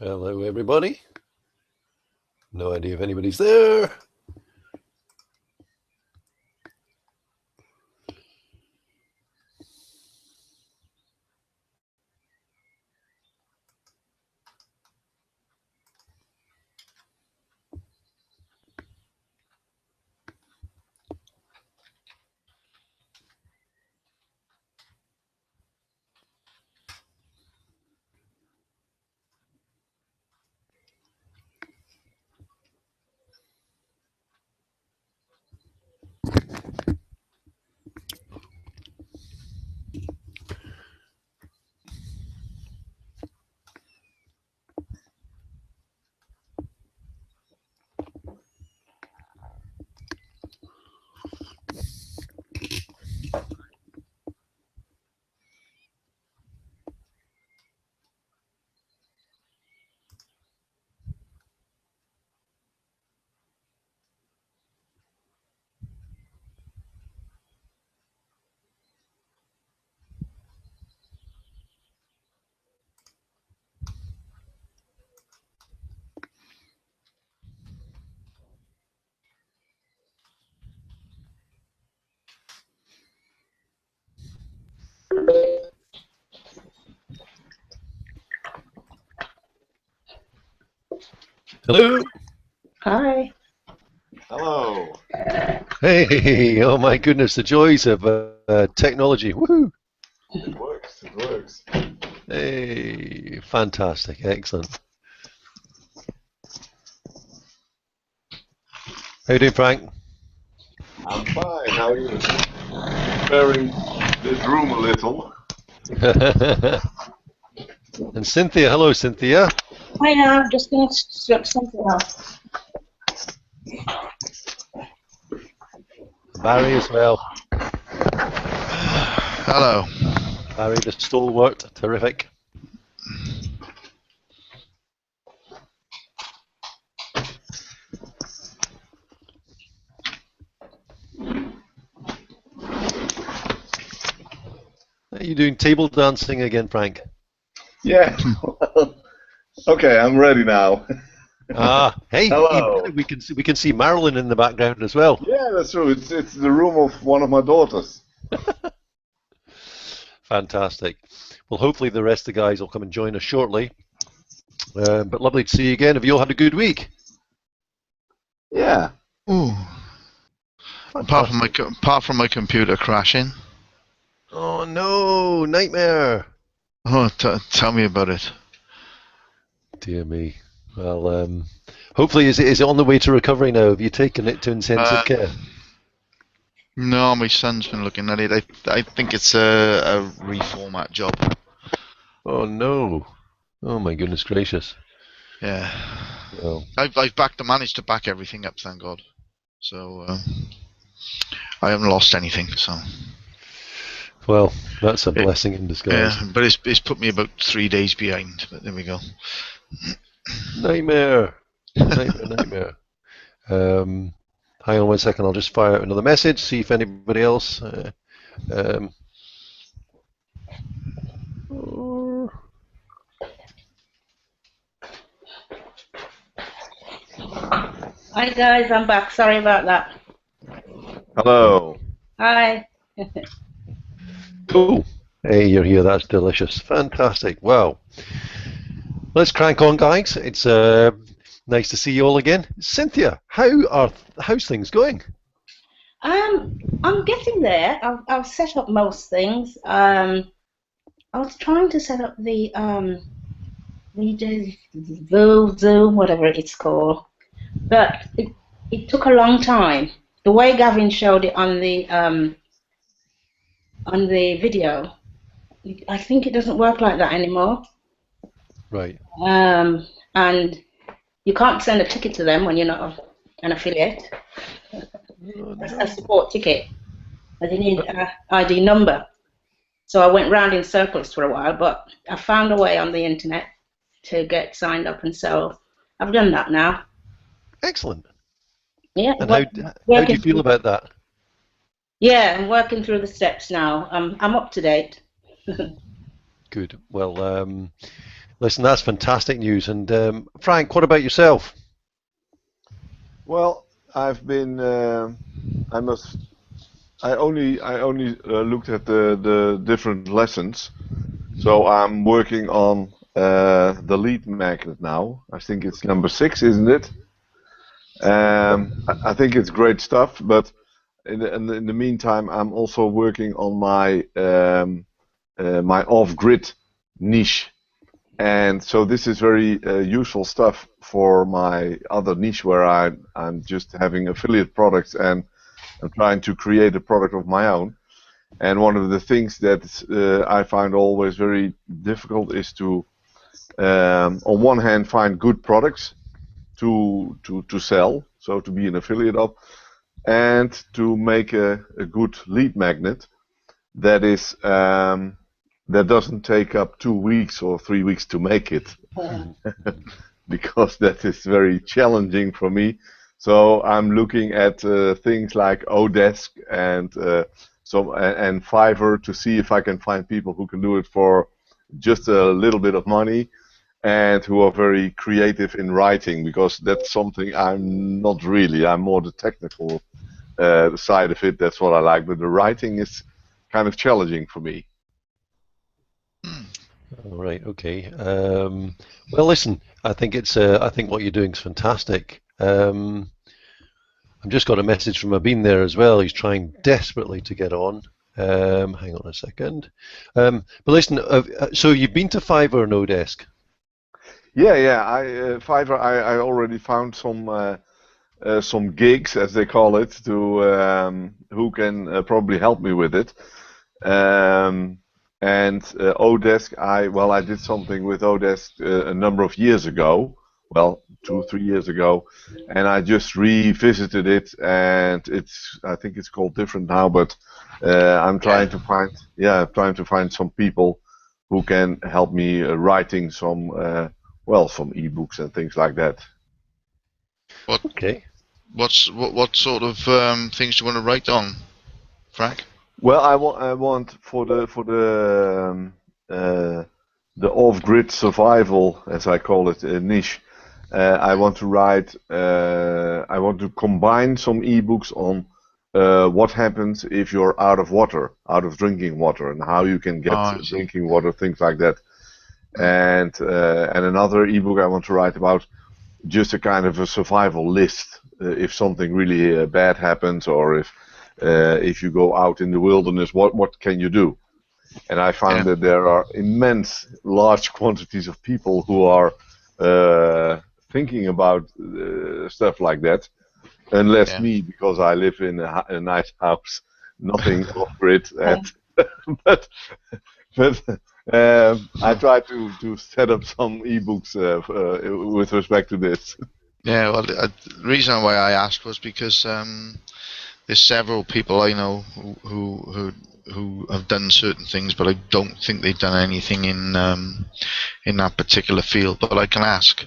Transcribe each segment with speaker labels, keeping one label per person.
Speaker 1: Hello, everybody. No idea if anybody's there. Hello.
Speaker 2: Hi.
Speaker 3: Hello.
Speaker 1: Hey, oh my goodness, the joys of technology. Woohoo.
Speaker 3: It works. It works.
Speaker 1: Hey, fantastic. Excellent. How you doing, Frank?
Speaker 3: I'm fine. How are you? Preparing this room a little.
Speaker 1: And Cynthia. Hello, Cynthia.
Speaker 2: Hi, I'm just going to strip something else.
Speaker 1: Barry as well.
Speaker 4: Hello.
Speaker 1: Barry, the stalwart. Terrific. Are you doing table dancing again, Frank?
Speaker 3: Yeah. Okay, I'm ready now.
Speaker 1: Hey,
Speaker 3: Hello.
Speaker 1: we can see Marilyn in the background as well.
Speaker 3: Yeah, that's true. It's the room of one of my daughters.
Speaker 1: Fantastic. Well, hopefully the rest of the guys will come and join us shortly. But lovely to see you again. Have you all had a good week?
Speaker 3: Yeah.
Speaker 4: Ooh. Apart from my computer crashing.
Speaker 1: Oh no, nightmare.
Speaker 4: Oh, tell me about it.
Speaker 1: Dear me. Well, hopefully is it on the way to recovery now? Have you taken it to intensive care?
Speaker 4: No, my son's been looking at it. I think it's a reformat job.
Speaker 1: Oh no. Oh my goodness gracious.
Speaker 4: Yeah.
Speaker 1: Well,
Speaker 4: I've managed to back everything up, thank God. So I haven't lost anything. So.
Speaker 1: well, that's a blessing in disguise.
Speaker 4: Yeah, but it's put me about 3 days behind. But there we go.
Speaker 1: Nightmare. Nightmare. Hang on 1 second. I'll just fire out another message. See if anybody else.
Speaker 2: Hi, guys. I'm back. Sorry about that.
Speaker 3: Hello.
Speaker 2: Hi.
Speaker 1: Cool. Hey, you're here. That's delicious. Fantastic. Well, let's crank on, guys. It's nice to see you all again. Cynthia, how's things going?
Speaker 2: I'm getting there. I've set up most things. I was trying to set up the Zoom, whatever it's called, but it took a long time. The way Gavin showed it on the video, I think it doesn't work like that anymore.
Speaker 1: Right.
Speaker 2: And you can't send a ticket to them when you're not an affiliate. A support ticket. But you need an ID number. So I went round in circles for a while, but I found a way on the internet to get signed up, and so I've done that now.
Speaker 1: Excellent.
Speaker 2: Yeah.
Speaker 1: And how do you feel about that?
Speaker 2: Yeah, I'm working through the steps now. I'm up to date.
Speaker 1: Good. Well, Listen, that's fantastic news. And Frank, what about yourself?
Speaker 3: Well, I've been. I must. I only looked at the different lessons. So I'm working on the lead magnet now. I think it's number 6, isn't it? I think it's great stuff. But in the meantime, I'm also working on my off-grid niche. And so this is very useful stuff for my other niche where I'm just having affiliate products and I'm trying to create a product of my own. And one of the things that I find always very difficult is to, on one hand, find good products to sell, so to be an affiliate of, and to make a good lead magnet that is that doesn't take up 2 weeks or 3 weeks to make it, because that is very challenging for me. So I'm looking at things like Odesk and and Fiverr to see if I can find people who can do it for just a little bit of money and who are very creative in writing, because that's something I'm not really. I'm more the technical side of it. That's what I like, but the writing is kind of challenging for me.
Speaker 1: All right, okay. Well, listen, I think I think what you're doing is fantastic. I've just got a message from Abin there as well. He's trying desperately to get on. Hang on a second. But listen, so you've been to Fiverr and Odesk?
Speaker 3: Yeah. Fiverr. I already found some gigs, as they call it, to who can probably help me with it. And Odesk, I did something with Odesk a number of years ago, well, 2-3 years ago, and I just revisited it, and I think it's called different now, but I'm trying to find some people who can help me writing some ebooks and things like that.
Speaker 1: Okay.
Speaker 3: What
Speaker 4: sort of things do you want to write on, Frank?
Speaker 3: Well, I want for the off-grid survival, as I call it, niche. I want to write. I want to combine some ebooks on what happens if you're out of drinking water, and how you can get drinking water, things like that. And another ebook I want to write about just a kind of a survival list. If something really bad happens, or if you go out in the wilderness, what can you do? And I found that there are immense, large quantities of people who are thinking about stuff like that, unless me, because I live in a nice house, nothing off-grid, but I try to set up some ebooks with respect to this.
Speaker 4: Yeah, well, the reason why I asked was because there's several people I know who have done certain things, but I don't think they've done anything in that particular field. But I can ask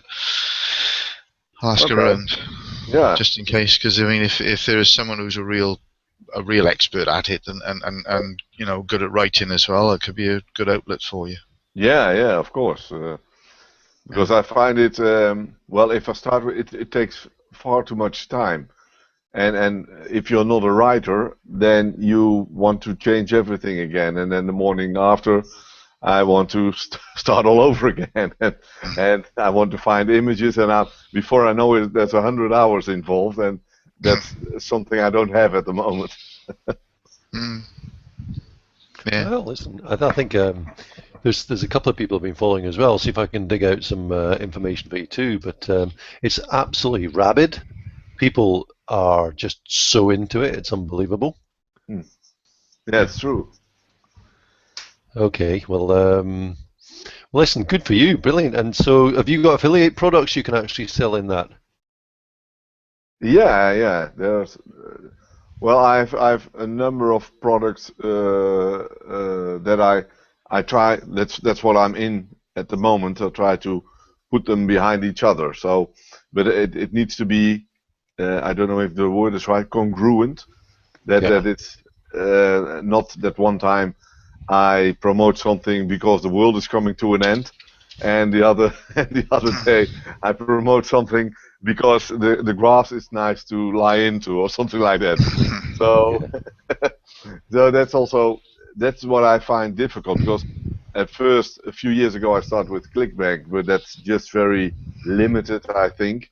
Speaker 4: around, just in case. Because I mean, if there is someone who's a real expert at it and you know, good at writing as well, it could be a good outlet for you.
Speaker 3: Yeah, of course. Because I find it if I start with it takes far too much time. And if you're not a writer, then you want to change everything again, and then the morning after, I want to start all over again, and I want to find images, and before I know it, there's 100 hours involved, and that's something I don't have at the moment.
Speaker 1: Yeah. Well, listen, I think there's a couple of people I've been following as well. See if I can dig out some information for you too. But it's absolutely rabid. People are just so into it; it's unbelievable.
Speaker 3: Yeah, it's true.
Speaker 1: Okay, well, listen, good for you, brilliant. And so, have you got affiliate products you can actually sell in that?
Speaker 3: Yeah. There's, I've a number of products that I try. That's what I'm in at the moment. I try to put them behind each other. So, but it needs to be. I don't know if the word is right. Congruent. That it's not that one time I promote something because the world is coming to an end, and the other day I promote something because the grass is nice to lie into or something like that. So so that's what I find difficult, because at first a few years ago I started with ClickBank, but that's just very limited, I think.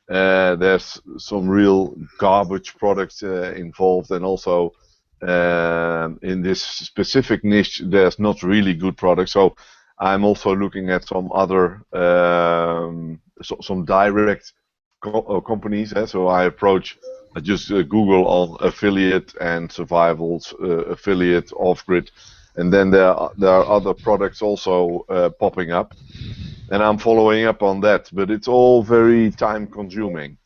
Speaker 3: There's some real garbage products involved, and also in this specific niche, there's not really good products. So I'm also looking at some other, some direct companies. So I just Google on affiliate and survivals, affiliate, off-grid, and then there are other products also popping up, and I'm following up on that. But it's all very time consuming,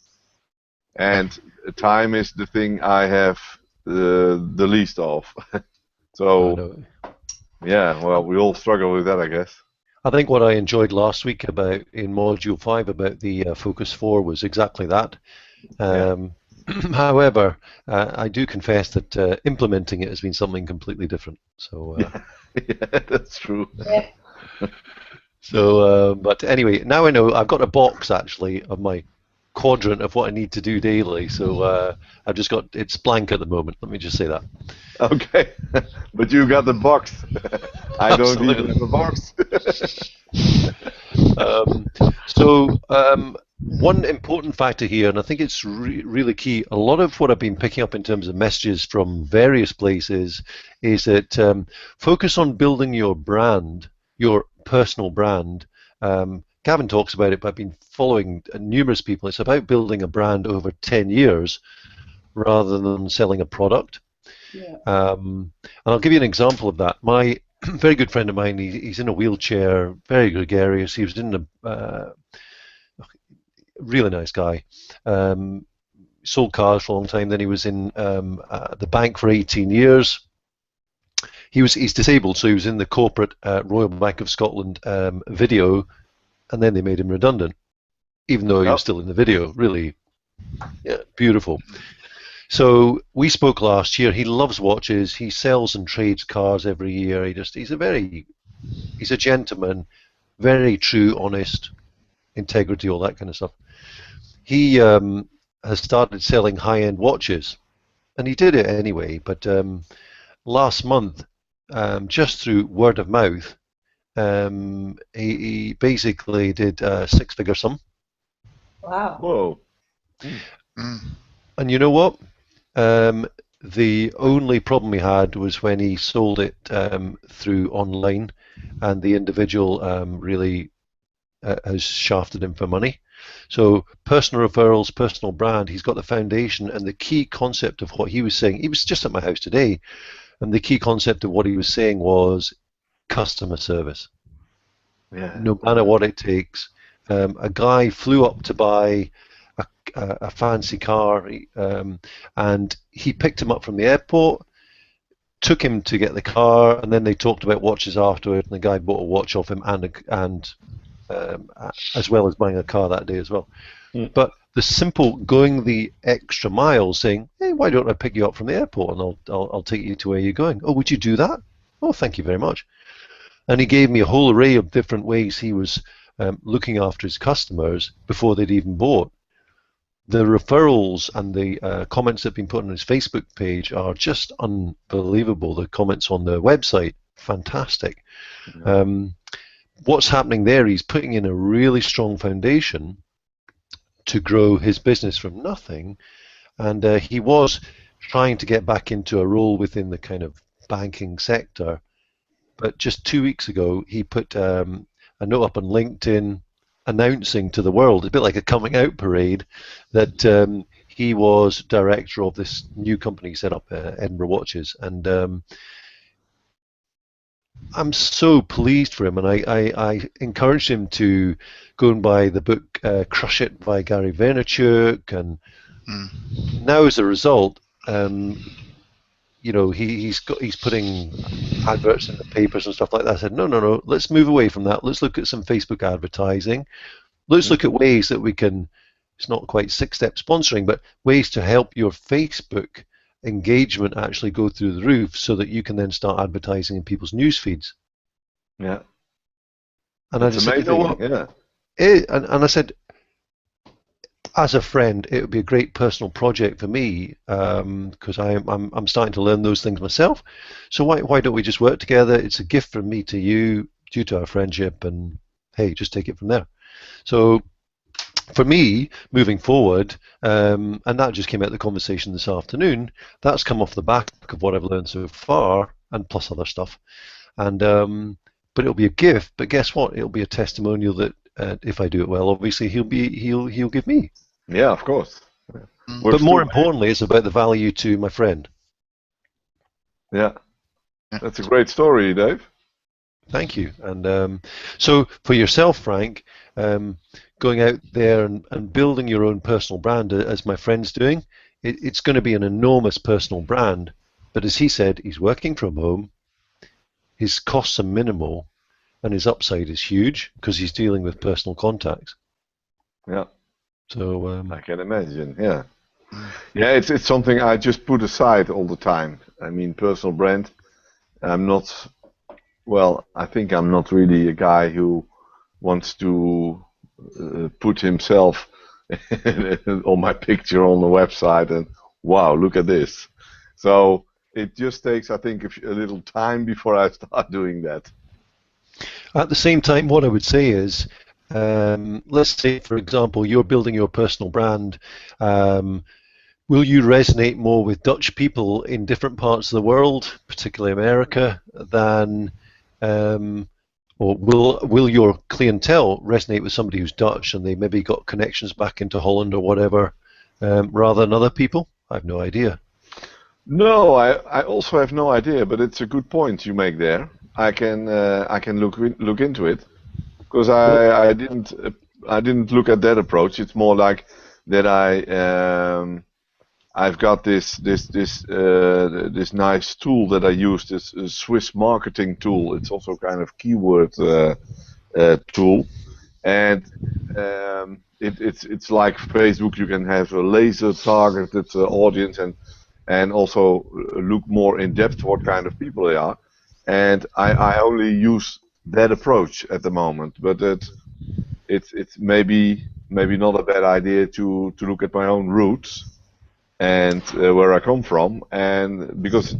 Speaker 3: and time is the thing I have the least of. So yeah, well, we all struggle with that, I guess.
Speaker 1: I think what I enjoyed last week about in Module 5 about the Focus 4 was exactly that. However, I do confess that implementing it has been something completely different. So
Speaker 3: yeah, that's true.
Speaker 2: Yeah.
Speaker 1: So, but anyway, now I know I've got a box actually of my quadrant of what I need to do daily. So I've just got, it's blank at the moment. Let me just say that.
Speaker 3: Okay, but you got the box. I don't even
Speaker 1: Absolutely.
Speaker 3: have a box.
Speaker 1: One important factor here, and I think it's really key, a lot of what I've been picking up in terms of messages from various places is that focus on building your brand, your personal brand. Gavin talks about it, but I've been following numerous people. It's about building a brand over 10 years rather than selling a product.
Speaker 2: Yeah.
Speaker 1: And I'll give you an example of that. My very good friend of mine, he's in a wheelchair, very gregarious. He was in a really nice guy. Sold cars for a long time. Then he was in the bank for 18 years. He's disabled, so he was in the corporate Royal Bank of Scotland video, and then they made him redundant, even though he was still in the video. Really, yeah, beautiful. So we spoke last year. He loves watches. He sells and trades cars every year. He's a gentleman, very true, honest, integrity, all that kind of stuff. He has started selling high-end watches, and he did it anyway. But last month, just through word of mouth, he basically did a six-figure sum.
Speaker 2: Wow.
Speaker 3: Whoa.
Speaker 1: And you know what? The only problem he had was when he sold it through online, and the individual really has shafted him for money. So personal referrals, personal brand, he's got the foundation, and the key concept of what he was saying, he was just at my house today, and the key concept of what he was saying was customer service.
Speaker 3: Yeah.
Speaker 1: No matter what it takes. A guy flew up to buy a fancy car, and he picked him up from the airport, took him to get the car, and then they talked about watches afterward, and the guy bought a watch off him and as well as buying a car that day as well. But the simple going the extra mile, saying, hey, why don't I pick you up from the airport and I'll take you to where you're going? Oh, would you do that? Oh, thank you very much. And he gave me a whole array of different ways he was looking after his customers before they'd even bought. The referrals and the comments that have been put on his Facebook page are just unbelievable. The comments on the website, fantastic. Yeah. What's happening there, he's putting in a really strong foundation to grow his business from nothing, and he was trying to get back into a role within the kind of banking sector, but just 2 weeks ago he put a note up on LinkedIn announcing to the world, a bit like a coming out parade, that he was director of this new company set up, Edinburgh Watches, and I'm so pleased for him, and I encouraged him to go and buy the book Crush It by Gary Vaynerchuk, and now as a result, you know, he's putting adverts in the papers and stuff like that. I said, no, let's move away from that. Let's look at some Facebook advertising. Let's look at ways that we can, it's not quite six-step sponsoring, but ways to help your Facebook engagement actually go through the roof so that you can then start advertising in people's news feeds.
Speaker 3: Yeah.
Speaker 1: And I just said, you know
Speaker 3: amazing.
Speaker 1: what?
Speaker 3: Yeah.
Speaker 1: And I said, as a friend, it would be a great personal project for me because I'm starting to learn those things myself. So why don't we just work together? It's a gift from me to you due to our friendship, and hey, just take it from there. So for me, moving forward, and that just came out of the conversation this afternoon, that's come off the back of what I've learned so far, and plus other stuff. And but it'll be a gift. But guess what? It'll be a testimonial that if I do it well, obviously he'll give me.
Speaker 3: Yeah, of course.
Speaker 4: Mm.
Speaker 1: But
Speaker 3: Works
Speaker 1: more
Speaker 3: too.
Speaker 1: importantly, it's about the value to my friend.
Speaker 3: Yeah,
Speaker 4: Yeah.
Speaker 3: that's a great story, Dave.
Speaker 1: Thank you. And so for yourself, Frank, going out there and building your own personal brand, as my friend's doing, it's going to be an enormous personal brand. But as he said, he's working from home, his costs are minimal, and his upside is huge because he's dealing with personal contacts.
Speaker 3: Yeah,
Speaker 1: So
Speaker 3: I can imagine. Yeah.
Speaker 4: Mm.
Speaker 3: Yeah, it's something I just put aside all the time. I mean, personal brand. I'm not. Well, I think I'm not really a guy who wants to put himself on my picture on the website and wow, look at this. So it just takes, I think, a little time before I start doing that.
Speaker 1: at the same time, what I would say is, let's say, for example, you're building your personal brand. Will you resonate more with Dutch people in different parts of the world, particularly America, than, or will your clientele resonate with somebody who's Dutch and they maybe got connections back into Holland or whatever, rather than other people? I have no idea.
Speaker 3: No, I also have no idea, but it's a good point you make there. I can look into it because
Speaker 1: Well,
Speaker 3: I didn't look at that approach. It's more like that I've got this nice tool that I use, this Swiss marketing tool. It's also kind of keyword tool, and it's like Facebook. You can have a laser targeted audience and also look more in depth what kind of people they are. And I only use that approach at the moment, but it's maybe not a bad idea to look at my own roots and where I come from, and because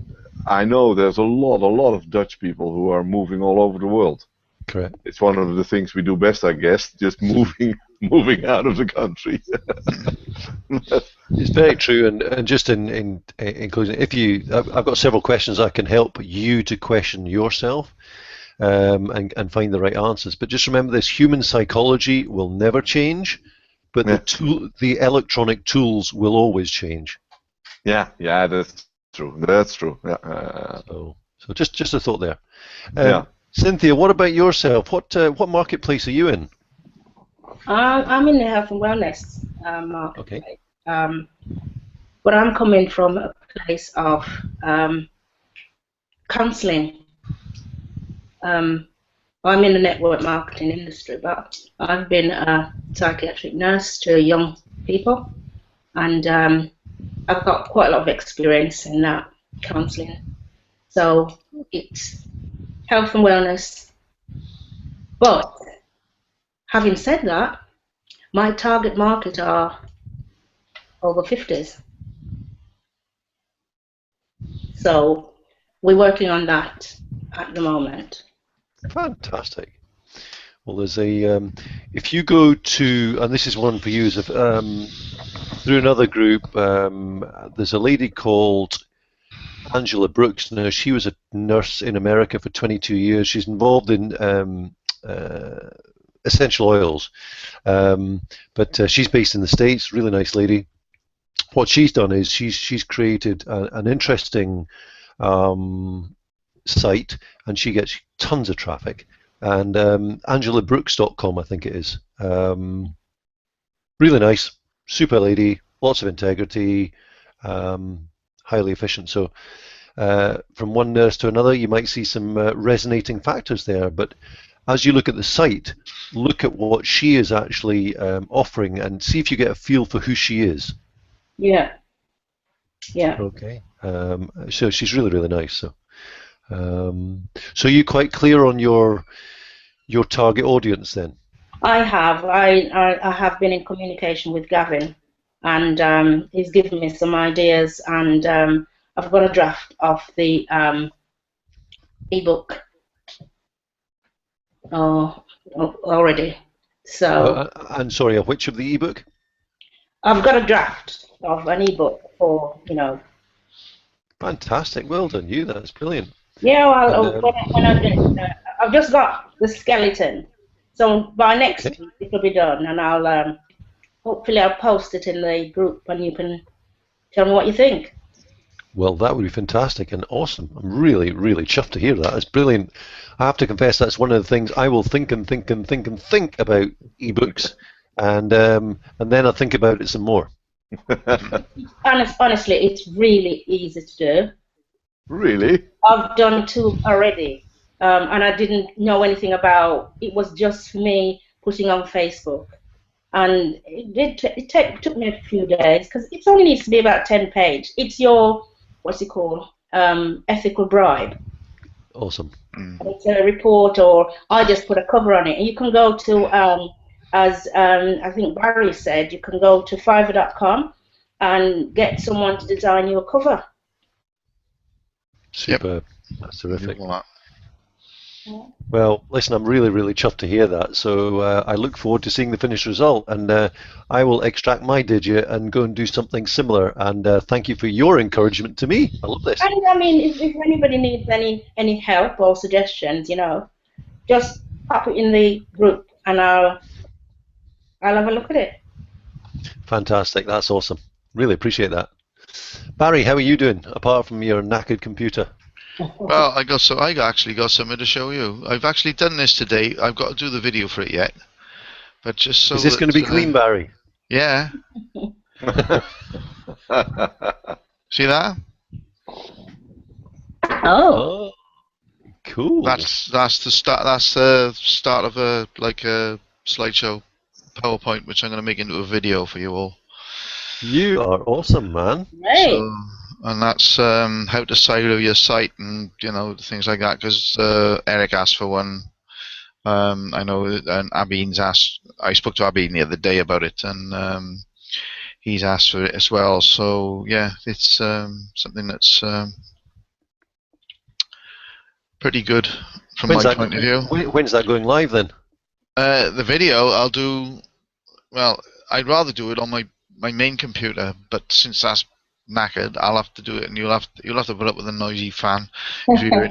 Speaker 3: I know there's a lot of Dutch people who are moving all over the world.
Speaker 1: correct.
Speaker 3: It's one of the things we do best, I guess, just moving out of the country.
Speaker 1: It's very true, and just in conclusion, if I've got several questions I can help you to question yourself, and find the right answers. But just remember this: human psychology will never change, but
Speaker 3: Yeah.
Speaker 1: the electronic tools will always change.
Speaker 3: Yeah, that's true. That's true. Yeah,
Speaker 1: So just a thought there.
Speaker 3: yeah.
Speaker 1: Cynthia, what about yourself? What marketplace are you in?
Speaker 2: I'm in the health and wellness market.
Speaker 1: Okay.
Speaker 2: But I'm coming from a place of counselling. I'm in the network marketing industry, but I've been a psychiatric nurse to young people, and I've got quite a lot of experience in that counselling. So it's health and wellness. But having said that, my target market are over 50s. So we're working on that at the moment.
Speaker 1: Fantastic. Well, there's if you go to, and this is one for you, through another group, there's a lady called Angela Brooks. Now, she was a nurse in America for 22 years. She's involved in essential oils, but she's based in the States. Really nice lady. What she's done is she's created an interesting site, and she gets tons of traffic. And angelabrooks.com, I think it is. Really nice, super lady, lots of integrity, highly efficient. So from one nurse to another, you might see some resonating factors there. But as you look at the site, look at what she is actually offering and see if you get a feel for who she is.
Speaker 2: Yeah. Yeah.
Speaker 1: Okay. So she's really, really nice. So, so you're quite clear on your your target audience then?
Speaker 2: I have. I have been in communication with Gavin, and he's given me some ideas, and I've got a draft of the ebook already. So
Speaker 1: I'm sorry, which of the ebook?
Speaker 2: I've got a draft of an ebook for,
Speaker 1: Fantastic. Well done, you. That's brilliant.
Speaker 2: Yeah, well,
Speaker 1: And,
Speaker 2: when I get, I've just got the skeleton, so by next
Speaker 1: okay.
Speaker 2: week it'll be done, and I'll hopefully I'll post it in the group, and you can tell me what you think.
Speaker 1: Well, that would be fantastic and awesome. I'm really, really chuffed to hear that. That's brilliant. I have to confess that's one of the things I will think and think and think and think about ebooks, and then I think about it some more.
Speaker 2: Honestly, it's really easy to do.
Speaker 3: Really?
Speaker 2: I've done 2 already, and I didn't know anything about. It was just me putting on Facebook, and took me a few days because it only needs to be about 10 page. It's your what's it called, ethical bribe.
Speaker 1: Awesome.
Speaker 2: And it's a report, or I just put a cover on it. And you can go to, as I think Barry said, you can go to Fiverr.com and get someone to design you a cover.
Speaker 1: Superb. That's terrific.
Speaker 4: Yeah.
Speaker 1: Well, listen, I'm really, really chuffed to hear that. So I look forward to seeing the finished result, and I will extract my digit and go and do something similar. And thank you for your encouragement to me. I love this.
Speaker 2: And I mean, if anybody needs any help or suggestions, just pop it in the group, and I'll have a look at it.
Speaker 1: Fantastic. That's awesome. Really appreciate that. Barry, how are you doing apart from your knackered computer?
Speaker 4: Well, I actually got something to show you. I've actually done this today. I've got to do the video for it yet, but just so.
Speaker 1: Is this going to be clean, Barry?
Speaker 4: Yeah. See that?
Speaker 2: Oh.
Speaker 1: Cool.
Speaker 4: That's the start. That's the start of a slideshow, PowerPoint, which I'm going to make into a video for you all.
Speaker 1: You are awesome, man.
Speaker 2: Right.
Speaker 4: So, and that's how to silo your site and things like that. Because Eric asked for one. I know, and Abeen's asked. I spoke to Abeen the other day about it, and he's asked for it as well. So yeah, it's something that's pretty good from my point of view.
Speaker 1: When's that going live then?
Speaker 4: The video I'll do. Well, I'd rather do it on my main computer, but since that's knackered, I'll have to do it, and you'll have to put up with a noisy fan if you hear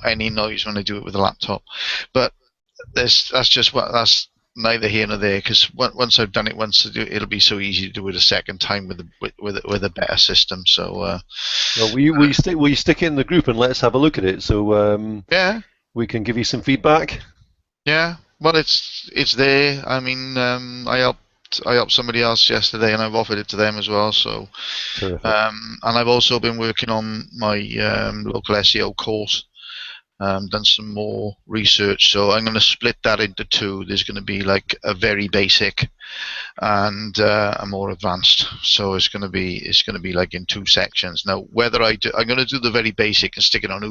Speaker 4: any noise when I do it with a laptop. But that's neither here nor there, because once I've done it once, it'll be so easy to do it a second time with a better system. So
Speaker 1: well, will you stick it in the group and let's have a look at it? So
Speaker 4: yeah,
Speaker 1: we can give you some feedback.
Speaker 4: Yeah, well, it's there. I mean, I helped somebody else yesterday, and I've offered it to them as well. So, and I've also been working on my local SEO course. Done some more research, so I'm going to split that into 2. There's going to be like a very basic and a more advanced. So it's going to be like in 2 sections. Now, whether I'm going to do the very basic and stick it on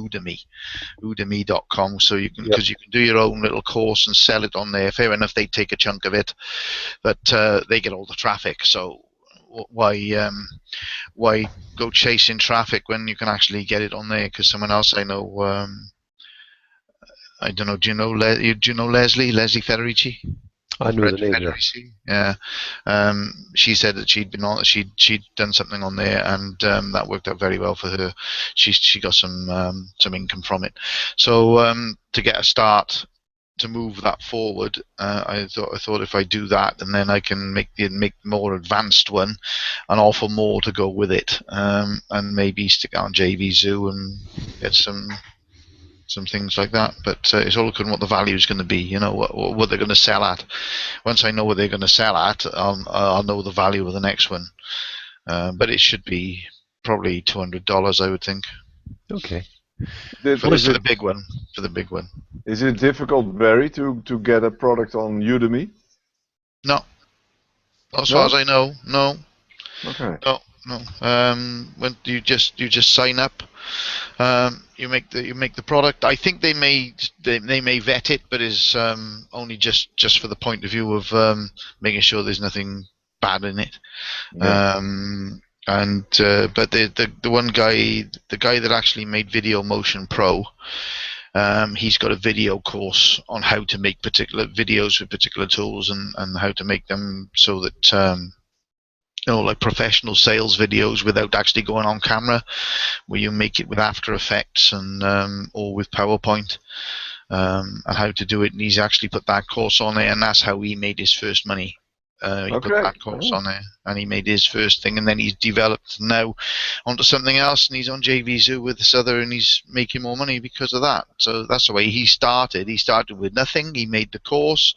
Speaker 4: udemy.com, so you can, because you can do your own little course and sell it on there. Fair enough, they take a chunk of it, but they get all the traffic. So why go chasing traffic when you can actually get it on there? Because someone else I know. I don't know. Do you know Leslie Federici?
Speaker 1: I know the name.
Speaker 4: Yeah. She said that she'd done something on there, and that worked out very well for her. She got some income from it. So to get a start to move that forward, I thought if I do that, and then I can make more advanced one, and offer more to go with it, and maybe stick it on JVZoo and get some things like that. But it's all looking what the value is going to be, what they're going to sell at. Once I know what they're going to sell at, I'll know the value of the next one. But it should be probably $200, I would think.
Speaker 1: Okay.
Speaker 4: For the big one. For the big one.
Speaker 3: Is it difficult, Barry, to get a product on Udemy?
Speaker 4: No. As far as I know, no.
Speaker 3: Okay.
Speaker 4: No. no. When you just sign up, you make the product. I think they may vet it, but is only just for the point of view of making sure there's nothing bad in it.
Speaker 3: Yeah.
Speaker 4: But the one guy, the guy that actually made Video Motion Pro, he's got a video course on how to make particular videos with particular tools and how to make them so that like professional sales videos without actually going on camera, where you make it with After Effects and or with PowerPoint, and how to do it. And he's actually put that course on there, and that's how he made his first money. He put that course on there, and he made his first thing, and then he's developed now onto something else, and he's on JVZoo with this other, and he's making more money because of that. So that's the way he started. He started with nothing. He made the course.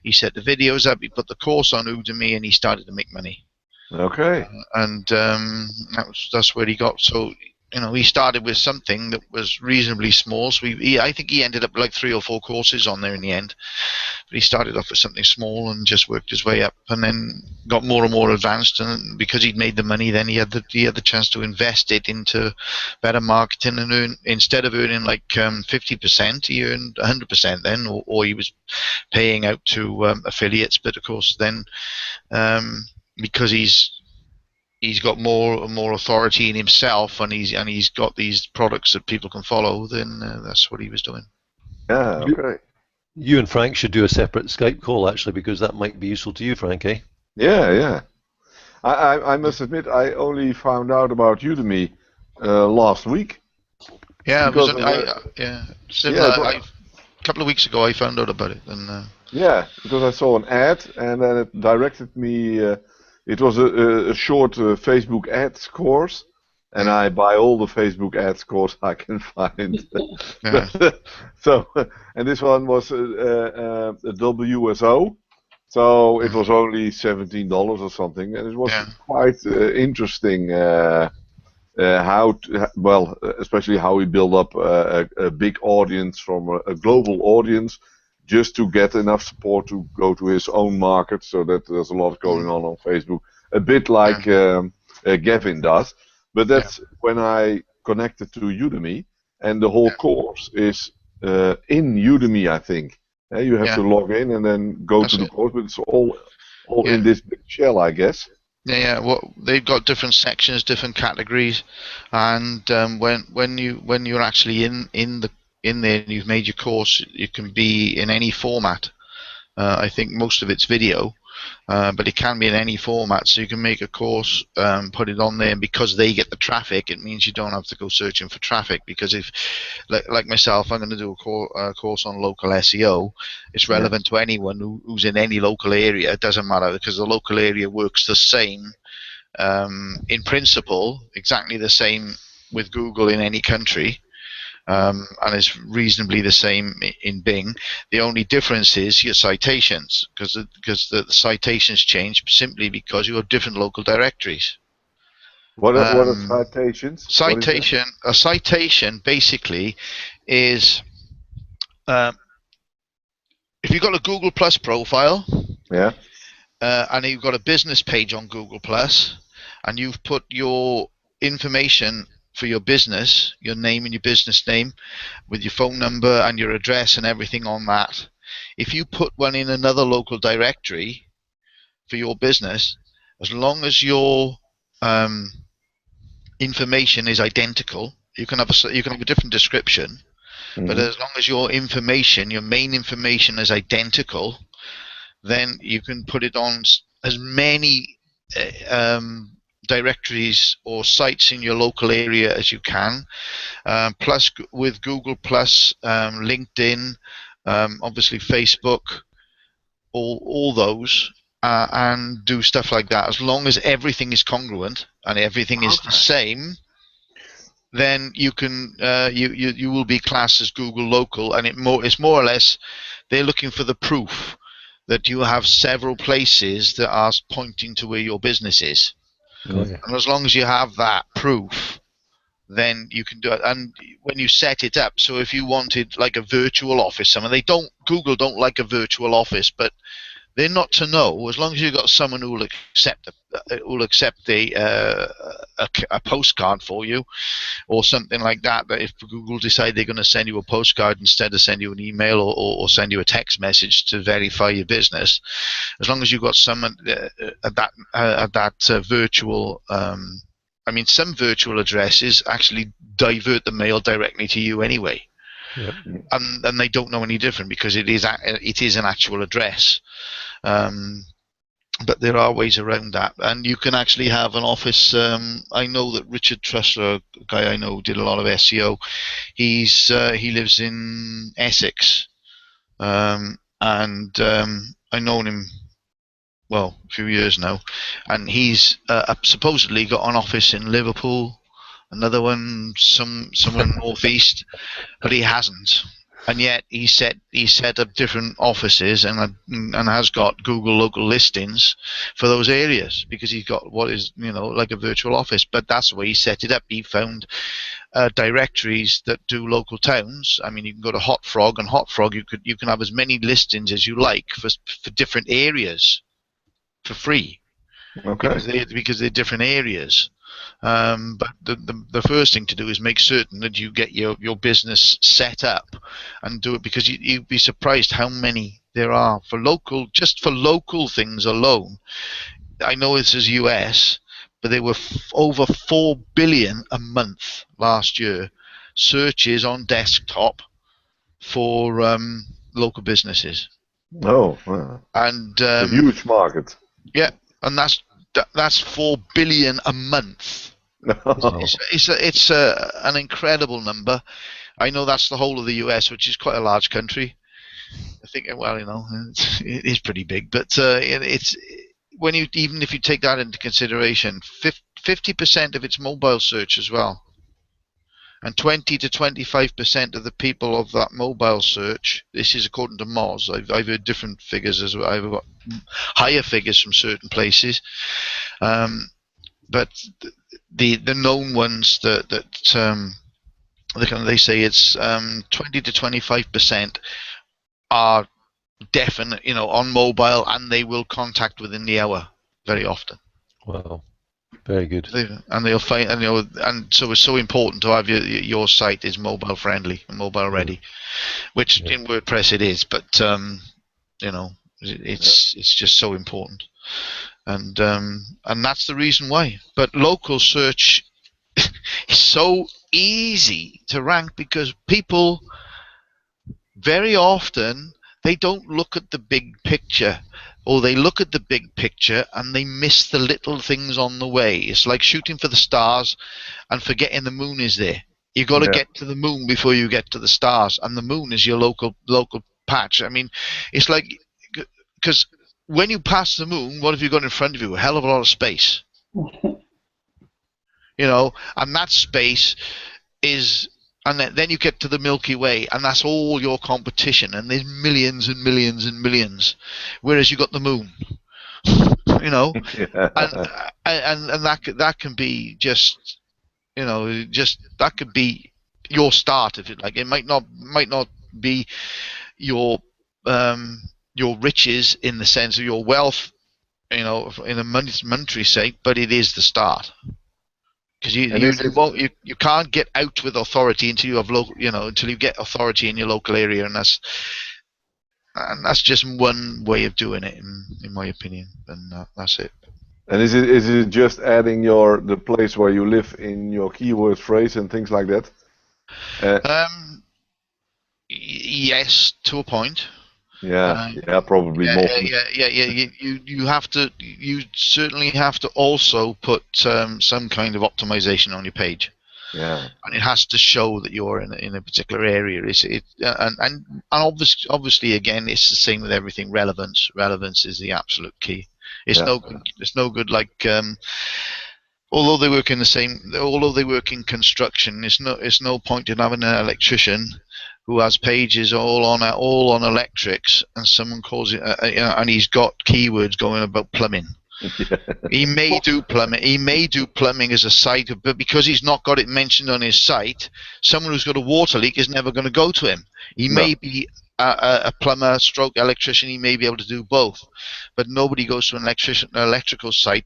Speaker 4: He set the videos up. He put the course on Udemy, and he started to make money.
Speaker 3: Okay.
Speaker 4: And that's where he got. So he started with something that was reasonably small. So I think he ended up with like 3 or 4 courses on there in the end. But he started off with something small and just worked his way up, and then got more and more advanced. And because he'd made the money, then he had the chance to invest it into better marketing and earn. Instead of earning like 50%, he earned 100% then, or he was paying out to affiliates. But of course, then because he's got more and more authority in himself, and he's got these products that people can follow, then that's what he was doing.
Speaker 3: Yeah, okay.
Speaker 1: You and Frank should do a separate Skype call, actually, because that might be useful to you, Frank, eh?
Speaker 3: Yeah. I must admit, I only found out about Udemy last week.
Speaker 4: Yeah, a couple of weeks ago I found out about it. And
Speaker 3: yeah, because I saw an ad, and then it directed me. It was a short Facebook ads course, and I buy all the Facebook ads course I can find. So, and this one was a WSO, so it was only $17 or something, and it was quite interesting. Especially how he built up a big audience from a global audience, just to get enough support to go to his own market, so that there's a lot going on Facebook, a bit like Gavin does. But that's when I connected to Udemy, and the whole course is in Udemy, I think. You have to log in and then go to the course, but it's all in this big shell, I guess.
Speaker 4: Yeah. Well, they've got different sections, different categories, and when you're actually in there and you've made your course, you can be in any format. I think most of it's video, but it can be in any format. So you can make a course, put it on there, and because they get the traffic, it means you don't have to go searching for traffic. Because if, like myself, I'm going to do a course on local SEO, it's relevant to anyone who's in any local area. It doesn't matter, because the local area works the same, in principle, exactly the same with Google in any country. And it's reasonably the same in Bing. The only difference is your citations, because the citations change simply because you have different local directories.
Speaker 3: What are citations?
Speaker 4: A citation basically is if you've got a Google Plus profile, and you've got a business page on Google Plus, and you've put your information for your business, your name and your business name, with your phone number and your address and everything on that. If you put one in another local directory for your business, as long as your information is identical, you can have a different description, but as long as your information, your main information, is identical, then you can put it on as many directories or sites in your local area as you can. Plus, with Google Plus, LinkedIn, obviously Facebook, all those, and do stuff like that. As long as everything is congruent and everything is the same, then you can you will be classed as Google local, and it's more or less they're looking for the proof that you have several places that are pointing to where your business is. And as long as you have that proof, then you can do it. And when you set it up, so if you wanted like a virtual office, Google don't like a virtual office, but They're not to know, as long as you've got someone who will accept a postcard for you or something like that. That if Google decide they're going to send you a postcard instead of send you an email or send you a text message to verify your business, as long as you've got someone at that virtual. I mean, some virtual addresses actually divert the mail directly to you anyway.
Speaker 1: Yep.
Speaker 4: And they don't know any different because it is an actual address. But there are ways around that, and you can actually have an office. I know that Richard Trussler, a guy I know, did a lot of SEO. He lives in Essex, and I've known him a few years now, and he's supposedly got an office in Liverpool, another one somewhere in the northeast, but he hasn't. And yet he set up different offices and has got Google local listings for those areas because he's got what is like a virtual office. But that's the way he set it up. He found directories that do local towns. I mean, you can go to Hot Frog, and Hot Frog you can have as many listings as you like for different areas for free.
Speaker 3: Okay.
Speaker 4: Because they're different areas. But the first thing to do is make certain that you get your business set up and do it, because you'd be surprised how many there are for local things alone. I know this is US, but there were over 4 billion a month last year searches on desktop for local businesses.
Speaker 3: Oh, wow.
Speaker 4: And
Speaker 3: a huge market.
Speaker 4: Yeah, and that's 4 billion a month. It's an incredible number. I know that's the whole of the US, which is quite a large country. I think, it is pretty big, but it's even if you take that into consideration, 50% of it's mobile search as well, and 20 to 25% of the people of that mobile search. This is according to Moz. I've heard different figures as well. I've got higher figures from certain places, but the known ones that they say it's 20 to 25% are definite, on mobile, and they will contact within the hour very often.
Speaker 1: Wow, very good.
Speaker 4: And they'll find, and so it's so important to have your site is mobile friendly and mobile ready, which in WordPress it is, but it's just so important. And that's the reason why. But local search is so easy to rank because people very often they don't look at the big picture, or they look at the big picture and they miss the little things on the way. It's like shooting for the stars and forgetting the moon is there. You got to get to the moon before you get to the stars, and the moon is your local patch. I mean, it's like, because when you pass the moon, what have you got in front of you? A hell of a lot of space. And that space is, and then you get to the Milky Way, and that's all your competition, and there's millions and millions and millions, whereas you got the moon. And that can be just, that could be your start, if you like. It might not be your riches in the sense of your wealth, in a monetary sake, but it is the start. Because you can't get out with authority until you have until you get authority in your local area, and that's just one way of doing it, in my opinion, and that's it.
Speaker 3: And is it just adding the place where you live in your keyword phrase and things like that?
Speaker 4: Yes, to a point.
Speaker 3: Probably more.
Speaker 4: You certainly have to also put some kind of optimization on your page.
Speaker 3: Yeah.
Speaker 4: And it has to show that you're in a particular area. And obviously again, it's the same with everything. Relevance is the absolute key. It's no good like although they work in construction, it's no point in having an electrician who has pages all on electrics, and someone calls it, and he's got keywords going about plumbing. He may do plumbing as a site, but because he's not got it mentioned on his site, someone who's got a water leak is never going to go to him. He may be a plumber stroke electrician, he may be able to do both, but nobody goes to an electrical site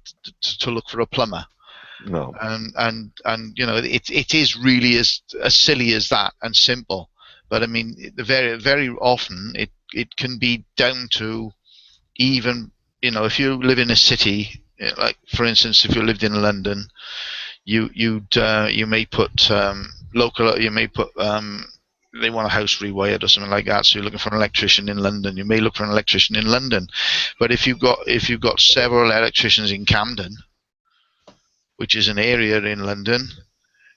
Speaker 4: to look for a plumber.
Speaker 3: No.
Speaker 4: And it is really as silly as that and simple. But I mean, very often it can be down to, even if you live in a city, like for instance, if you lived in London, you may put they want a house rewired or something like that, so you're looking for an electrician in London. You may look for an electrician in London, but if you've got several electricians in Camden, which is an area in London,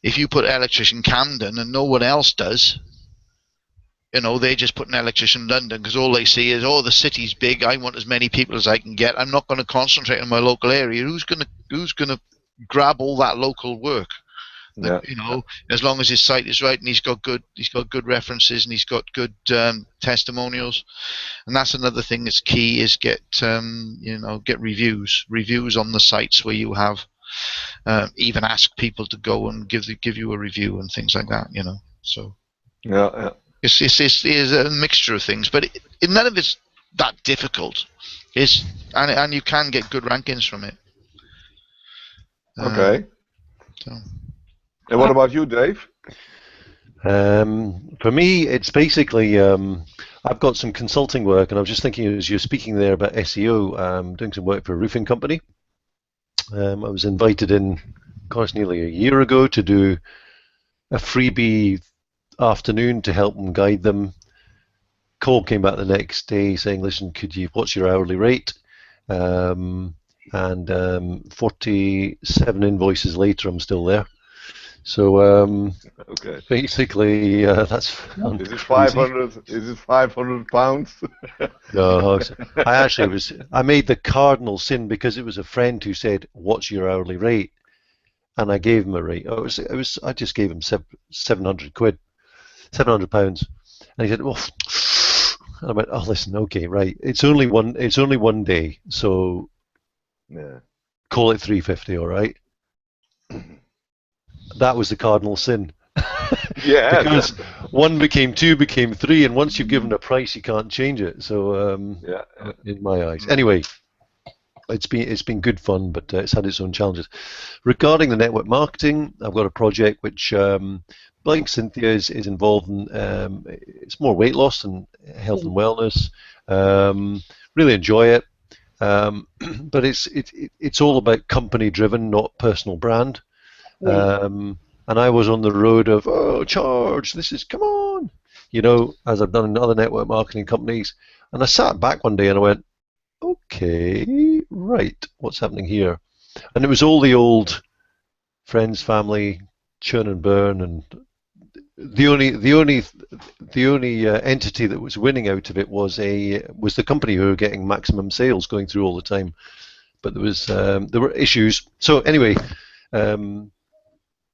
Speaker 4: if you put electrician Camden and no one else does, they just put an electrician in London because all they see is, oh, the city's big, I want as many people as I can get, I'm not going to concentrate on my local area. Who's going to grab all that local work?
Speaker 3: Yeah.
Speaker 4: As long as his site is right and he's got good references and he's got good testimonials. And that's another thing that's key, is get reviews on the sites where you have, even ask people to go and give you a review and things like that. So
Speaker 3: Yeah.
Speaker 4: it's a mixture of things, but none of it's that difficult. And you can get good rankings from it.
Speaker 3: Okay.
Speaker 4: So.
Speaker 3: And what about you, Dave?
Speaker 1: For me, it's basically I've got some consulting work, and I was just thinking as you're speaking there about SEO, doing some work for a roofing company. I was invited in, gosh, nearly a year ago to do a freebie afternoon to help them, guide them. Call came back the next day saying, "Listen, what's your hourly rate?" And 47 invoices later, I'm still there. So
Speaker 3: okay.
Speaker 1: basically, that's
Speaker 3: is it 500? Is it 500 pounds?
Speaker 1: No, I made the cardinal sin because it was a friend who said, "What's your hourly rate?" And I gave him a rate. I just gave him 700 quid, £700, and he said, "Well," and I went, "Oh, listen, okay, right. It's only one day, so
Speaker 3: yeah,
Speaker 1: call it 350, all right." That was the cardinal sin.
Speaker 3: Yeah.
Speaker 1: Because one became two, became three, and once you've given a price, you can't change it. So, in my eyes, anyway, it's been good fun, but it's had its own challenges. Regarding the network marketing, I've got a project which, like Cynthia, is involved in. It's more weight loss and health and wellness. Really enjoy it, but it's all about company driven, not personal brand. And I was on the road of, charge, come on, as I've done in other network marketing companies. And I sat back one day and I went, okay, right, what's happening here? And it was all the old friends, family, churn and burn, and the only entity that was winning out of it was the company who were getting maximum sales going through all the time. But there were issues. So anyway.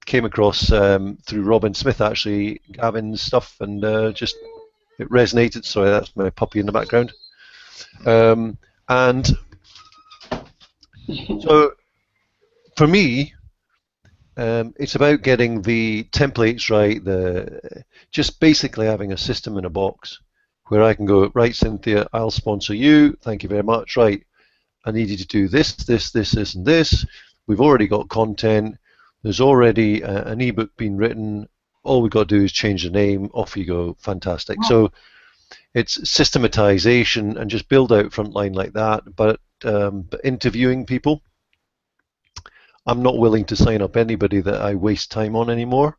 Speaker 1: Came across through Robin Smith, actually, Gavin's stuff, and just it resonated. Sorry, that's my puppy in the background. And so for me, it's about getting the templates right, just basically having a system in a box where I can go, right, Cynthia, I'll sponsor you. Thank you very much. Right, I need you to do this, this, and this. We've already got content. There's already an ebook being written. All we've got to do is change the name. Off you go. Fantastic. So it's systematization and just build out frontline like that. But interviewing people, I'm not willing to sign up anybody that I waste time on anymore.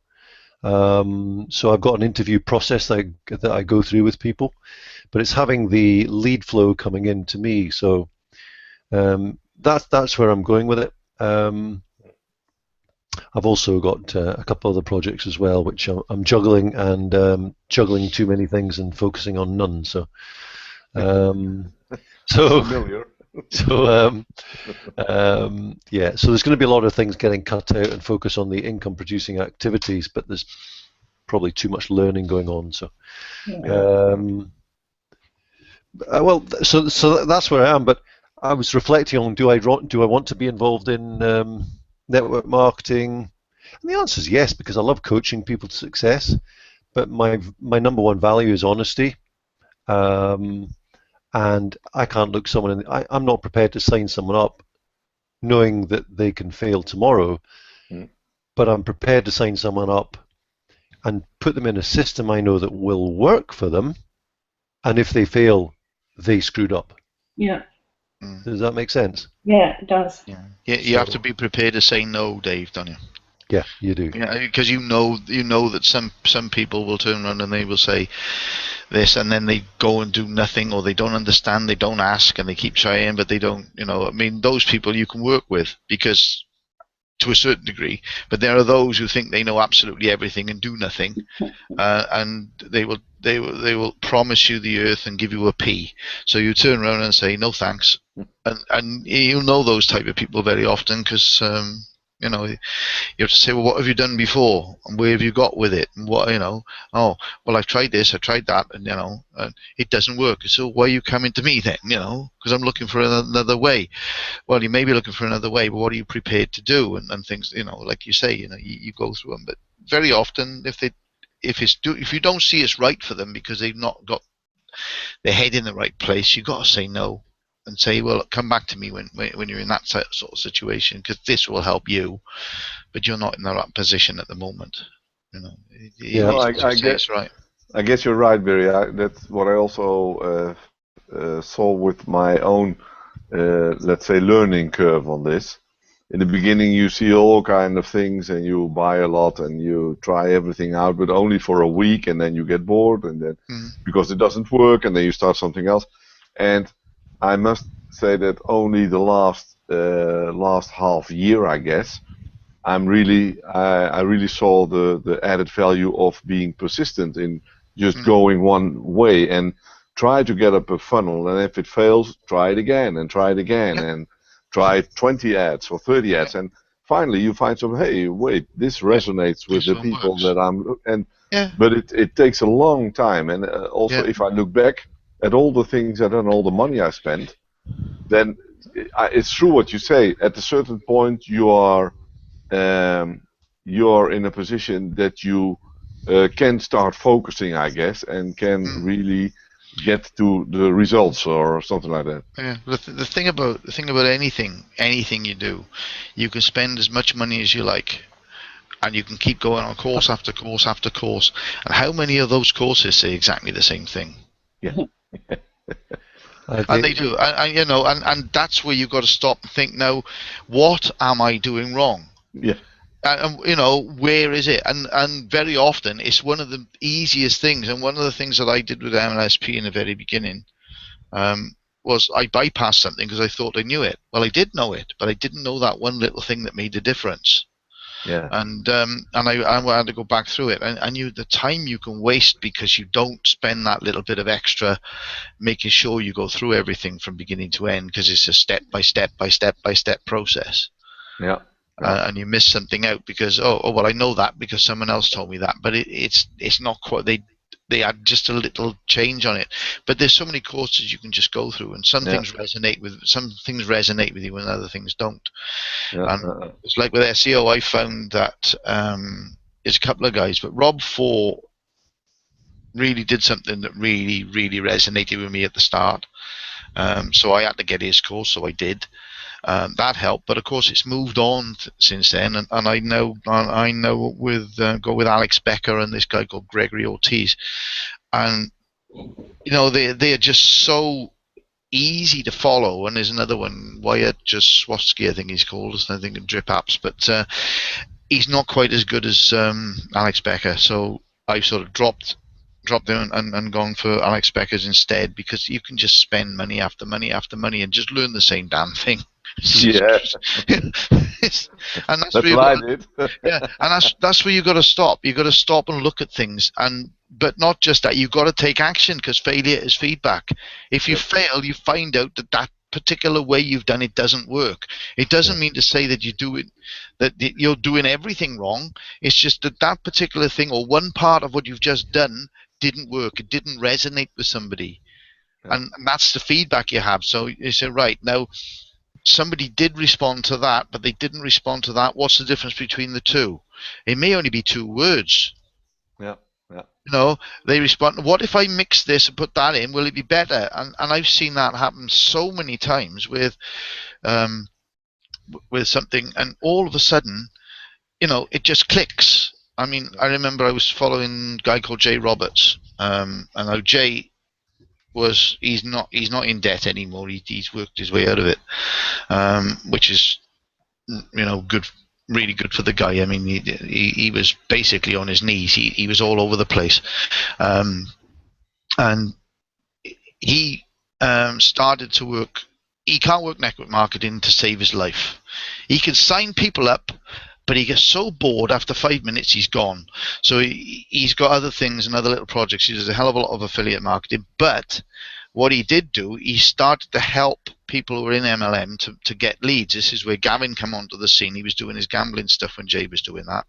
Speaker 1: So I've got an interview process that I go through with people, but it's having the lead flow coming in to me. So that's where I'm going with it. I've also got a couple other projects as well, which I'm juggling, and juggling too many things and focusing on none. So,
Speaker 3: familiar.
Speaker 1: So there's going to be a lot of things getting cut out and focus on the income-producing activities, but there's probably too much learning going on. So, so that's where I am. But I was reflecting on: do I want to be involved in network marketing? And the answer is yes, because I love coaching people to success. But my number one value is honesty, and I can't look someone in. I'm not prepared to sign someone up knowing that they can fail tomorrow, but I'm prepared to sign someone up and put them in a system I know that will work for them. And if they fail, they screwed up.
Speaker 2: Yeah.
Speaker 1: Does that make sense?
Speaker 2: Yeah, it does.
Speaker 4: Yeah. You have to be prepared to say no, Dave, don't you?
Speaker 1: Yeah, you do.
Speaker 4: Yeah, because you know that some people will turn around and they will say this, and then they go and do nothing, or they don't understand, they don't ask, and they keep trying, but they don't. I mean, those people you can work with because to a certain degree, but there are those who think they know absolutely everything and do nothing, and they will promise you the earth and give you a pea. So you turn around and say no thanks, and you know those type of people very often because you have to say, well, what have you done before, and where have you got with it, and what oh, well, I've tried this, I tried that, and it doesn't work. So why are you coming to me then? Because I'm looking for another way. Well, you may be looking for another way, but what are you prepared to do? And things, like you say, you go through them. But very often, if you don't see it's right for them because they've not got their head in the right place, you've got to say no and say, well, come back to me when you're in that sort of situation, because this will help you, but you're not in the right position at the moment.
Speaker 1: Yeah,
Speaker 3: Well, I guess you're right, Barry. That's what I also saw with my own, let's say, learning curve on this. In the beginning, you see all kind of things, and you buy a lot, and you try everything out, but only for a week, and then you get bored, and then because it doesn't work, and then you start something else. And I must say that only the last half year, I guess, I really saw the added value of being persistent in just going one way and try to get up a funnel, and if it fails, try it again and try it again and try 20 ads or 30 ads, and finally you find some, hey, wait, this resonates with the people that but it takes a long time, and also if I look back at all the things I've done, all the money I spent, then it's true what you say. At a certain point, you're in a position that you can start focusing, I guess, and can really get to the results or something like that.
Speaker 4: Yeah, the thing about anything you do, you can spend as much money as you like, and you can keep going on course after course after course. And how many of those courses say exactly the same thing?
Speaker 3: Yeah.
Speaker 4: And they do, and that's where you've got to stop and think. Now, what am I doing wrong?
Speaker 3: Yeah.
Speaker 4: Where is it? And very often it's one of the easiest things. And one of the things that I did with MLSP in the very beginning was I bypassed something because I thought I knew it. Well, I did know it, but I didn't know that one little thing that made a difference.
Speaker 3: Yeah.
Speaker 4: And I had to go back through it. And I knew the time you can waste because you don't spend that little bit of extra making sure you go through everything from beginning to end, because it's a step by step by step by step process.
Speaker 3: Yeah.
Speaker 4: And you miss something out because well, I know that because someone else told me that, but it's not quite. They add just a little change on it. But there's so many courses you can just go through, and some things resonate with you, and other things don't. And it's like with SEO, I found that there's a couple of guys, but Rob 4 really did something that really, really resonated with me at the start. So I had to get his course, so I did. That helped, but of course it's moved on since then, and I know with go with Alex Becker and this guy called Gregory Ortiz, and they are just so easy to follow. And there's another one, Wyatt Jaswowski, I think he's called, I think in Drip Apps, but he's not quite as good as Alex Becker, so I sort of dropped them and gone for Alex Becker's instead, because you can just spend money after money after money and just learn the same damn thing.
Speaker 3: Yeah.
Speaker 4: And that's
Speaker 3: what I did.
Speaker 4: Yeah, and that's where you got to stop. You got to stop and look at things, but not just that. You got to take action, because failure is feedback. If you fail, you find out that particular way you've done it doesn't work. It doesn't mean to say that you're doing everything wrong. It's just that particular thing or one part of what you've just done didn't work. It didn't resonate with somebody, and that's the feedback you have. So you say, right now, somebody did respond to that, but they didn't respond to that. What's the difference between the two? It may only be 2 words.
Speaker 3: Yeah. Yeah.
Speaker 4: You know, they respond, what if I mix this and put that in? Will it be better? And I've seen that happen so many times um, with something, and all of a sudden, you know, it just clicks. I mean, I remember I was following a guy called Jay Roberts, and now Jay he's not in debt anymore. He's worked his way out of it, which is, you know, good, really good for the guy. I mean, he was basically on his knees. He was all over the place, and he started to work. He can't work network marketing to save his life. He can sign people up, but he gets so bored after 5 minutes he's gone. So he's got other things and other little projects. He does a hell of a lot of affiliate marketing, but what he did do, he started to help people who were in MLM to get leads. This is where Gavin came onto the scene. He was doing his gambling stuff when Jay was doing that,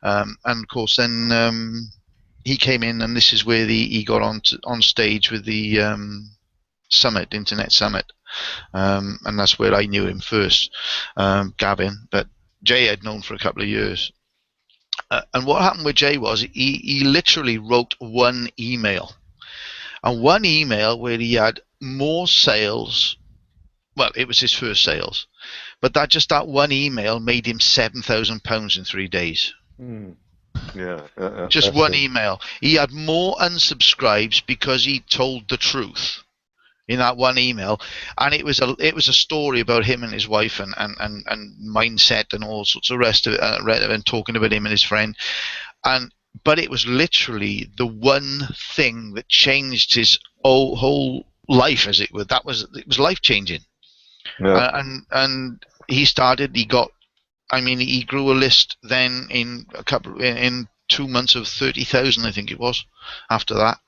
Speaker 4: and of course then he came in, and this is where he got on stage with the summit, internet summit, and that's where I knew him first, Gavin. But Jay I'd known for a couple of years. And what happened with Jay was he literally wrote one email. And one email where he had more sales. Well, it was his first sales. But that one email made him £7,000 in 3 days.
Speaker 3: Yeah.
Speaker 4: Just one email. He had more unsubscribes because he told the truth in that one email, and it was a story about him and his wife and mindset and all sorts of rest of it, and talking about him and his friend, but it was literally the one thing that changed his whole life, as it were. It was life changing.
Speaker 3: Yeah.
Speaker 4: And he grew a list then in 2 months of 30,000, I think it was, after that.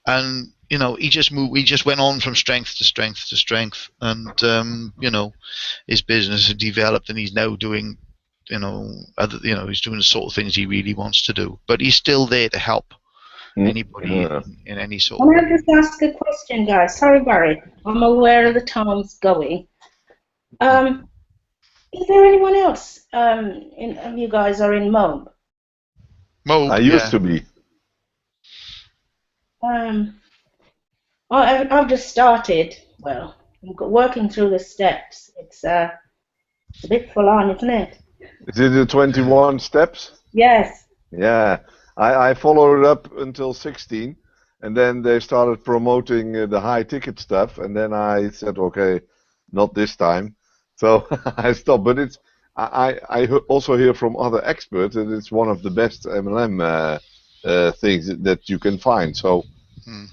Speaker 4: And you know, he just went on from strength to strength to strength, and you know, his business had developed, and he's now doing, he's doing the sort of things he really wants to do. But he's still there to help anybody in any sort of way.
Speaker 2: Can I just ask a question, guys? Sorry, Barry. I'm aware of the time's going. Is there anyone else of you guys are in Moab?
Speaker 3: I used to be.
Speaker 2: I've just started. Well, I'm working through the steps. It's a bit full on, isn't it?
Speaker 3: Is it the 21 steps?
Speaker 2: Yes.
Speaker 3: Yeah. I followed up until 16, and then they started promoting the high ticket stuff, and then I said, okay, not this time. So I stopped. But I also hear from other experts that it's one of the best MLM things that you can find. So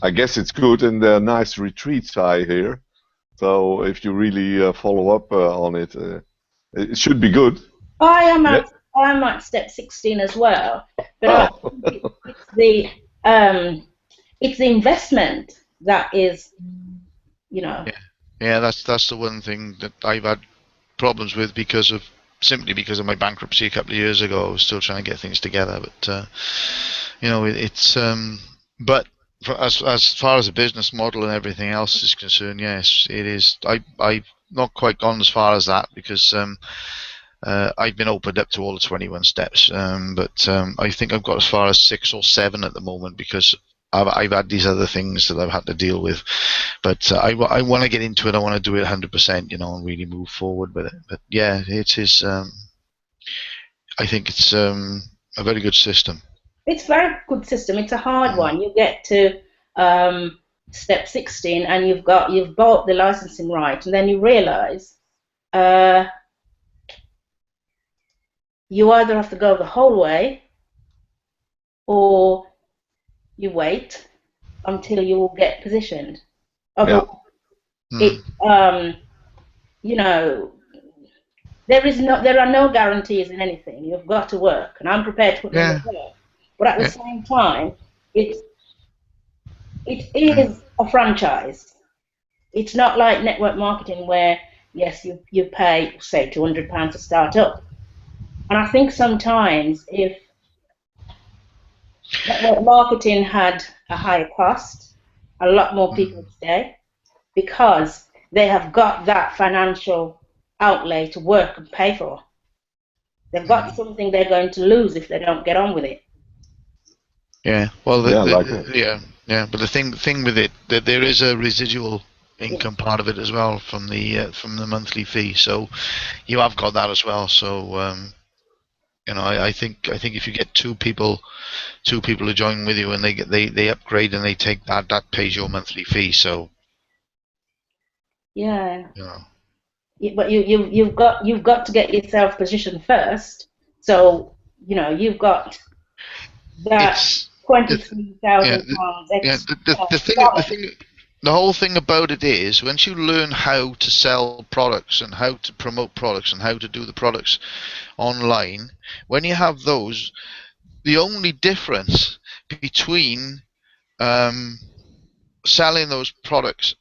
Speaker 3: I guess it's good, and they're nice retreats, I hear. So if you really follow up on it, it should be good.
Speaker 2: I am at step 16 as well, but it's the investment that is, you know.
Speaker 4: Yeah, that's the one thing that I've had problems with simply because of my bankruptcy a couple of years ago. I was still trying to get things together, but you know, it's but as far as the business model and everything else is concerned, yes, it is. I've not quite gone as far as that because I've been opened up to all the 21 steps, but I think I've got as far as 6 or 7 at the moment because I've had these other things that I've had to deal with. But I want to get into it. I want to do it 100%, you know, and really move forward with it. But yeah, it is. I think it's a very good system.
Speaker 2: It's a very good system. It's a hard one. You get to step 16 and you've bought the licensing right, and then you realise you either have to go the whole way or you wait until you will get positioned. You know, there are no guarantees in anything. You've got to work, and I'm prepared to put in the work. But at the same time, it is a franchise. It's not like network marketing where, yes, you pay, say, £200 to start up. And I think sometimes if network marketing had a higher cost, a lot more people would stay because they have got that financial outlay to work and pay for. They've got something they're going to lose if they don't get on with it.
Speaker 4: Yeah. Well,
Speaker 3: Yeah, I like it.
Speaker 4: yeah. But the thing with it, that there is a residual income part of it as well from the monthly fee. So you have got that as well. So I think if you get two people to join with you and they upgrade and they take that pays your monthly fee. So
Speaker 2: Yeah.
Speaker 4: you know.
Speaker 2: But you've got to get yourself positioned first. So you've got that
Speaker 4: It's yeah,
Speaker 2: £23,000
Speaker 4: yeah.
Speaker 2: extra.
Speaker 4: The whole thing about it is once you learn how to sell products and how to promote products and how to do the products online, when you have those, the only difference between selling those products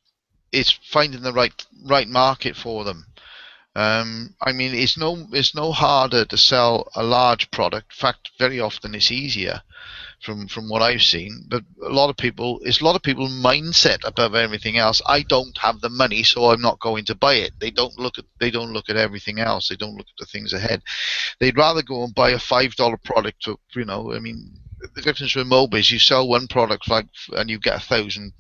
Speaker 4: is finding the right market for them. I mean, it's no harder to sell a large product. In fact, very often it's easier from what I've seen. But it's a lot of people mindset above everything else. I don't have the money, so I'm not going to buy it. They don't look at everything else. They don't look at the things ahead. They'd rather go and buy a $5 product. I mean, the difference with mobile is you sell one product and you get $1,000.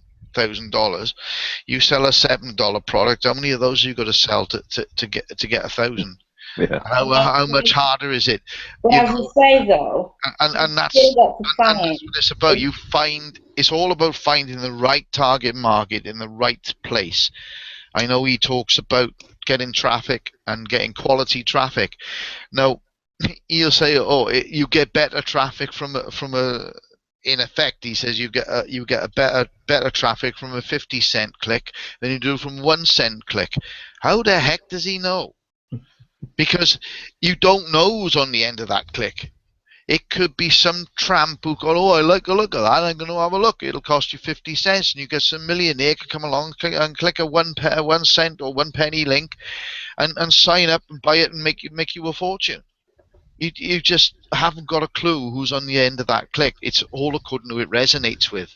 Speaker 4: You sell a $7 product. How many of those have you got to sell to get 1,000?
Speaker 3: Yeah.
Speaker 4: How much harder is it?
Speaker 2: But
Speaker 4: You
Speaker 2: as
Speaker 4: know,
Speaker 2: you say though,
Speaker 4: and
Speaker 2: still
Speaker 4: that's
Speaker 2: got to
Speaker 4: and
Speaker 2: find.
Speaker 4: that's what it's about. It's all about finding the right target market in the right place. I know he talks about getting traffic and getting quality traffic. Now, he'll say, "Oh, you get better traffic from a." In effect, he says you get a better traffic from a 50-cent click than you do from 1 cent click. How the heck does he know? Because you don't know who's on the end of that click. It could be some tramp who got, oh, I like a look at that, I'm going to have a look. It'll cost you 50 cents, and you get some millionaire could come along and click a 1 cent or 1 penny link and sign up and buy it and make you a fortune. You just haven't got a clue who's on the end of that click. It's all according to who it resonates with.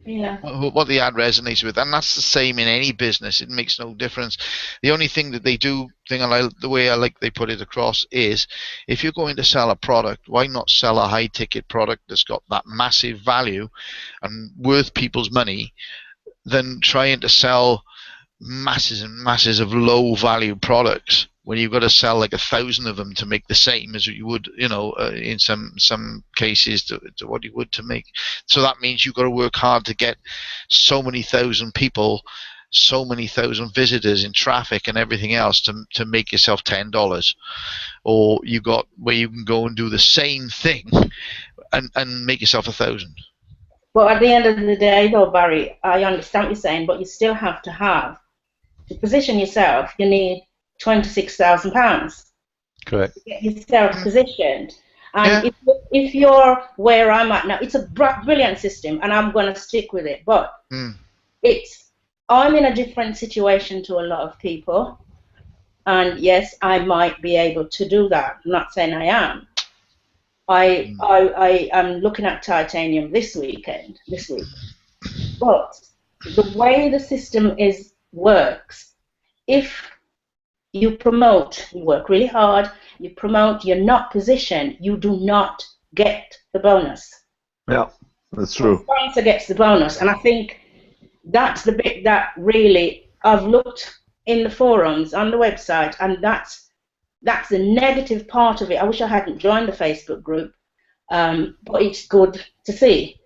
Speaker 2: Yeah.
Speaker 4: What the ad resonates with, and that's the same in any business. It makes no difference. The only thing that they do, the way I like they put it across is, if you're going to sell a product, why not sell a high ticket product that's got that massive value and worth people's money, than trying to sell masses and masses of low value products when you've got to sell like 1,000 of them to make the same as you would, in some cases to what you would to make. So that means you've got to work hard to get so many thousand people, so many thousand visitors in traffic and everything else to make yourself $10. Or you got where you can go and do the same thing and make yourself 1,000.
Speaker 2: But at the end of the day, though, Barry, I understand what you're saying, but you still have to position yourself, you need £26,000
Speaker 1: Correct.
Speaker 2: to get yourself positioned. And
Speaker 4: Yeah.
Speaker 2: if you're where I'm at now, it's a brilliant system, and I'm going to stick with it. But I'm in a different situation to a lot of people, and yes, I might be able to do that. I'm not saying I am. I am looking at titanium this week. But the way the system works, if you promote, you work really hard, you promote, you're not positioned, you do not get the bonus.
Speaker 3: Yeah, that's true.
Speaker 2: The sponsor gets the bonus, and I think that's the bit that really, I've looked in the forums on the website, and that's the negative part of it. I wish I hadn't joined the Facebook group, but it's good to see.